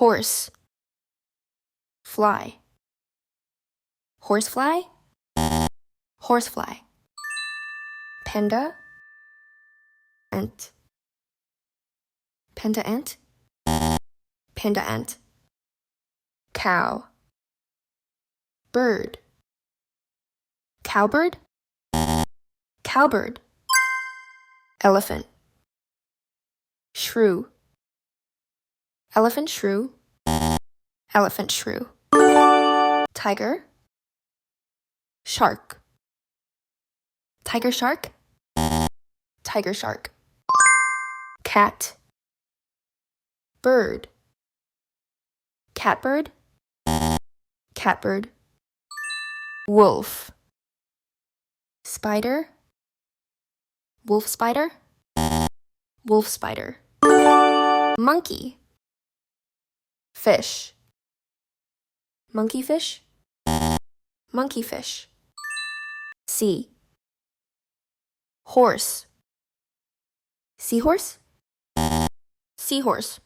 horse, fly, horsefly, horsefly, panda, ant, panda ant, panda ant, cow, bird, cowbird, cowbird, elephant, shrew, elephant shrew, elephant shrew, tiger, shark, tiger shark, tiger shark, cat, bird, catbird, catbird, wolf, spider, wolf spider, wolf spider, monkey, fish, monkey fish, monkey fish, sea, horse, seahorse, seahorse,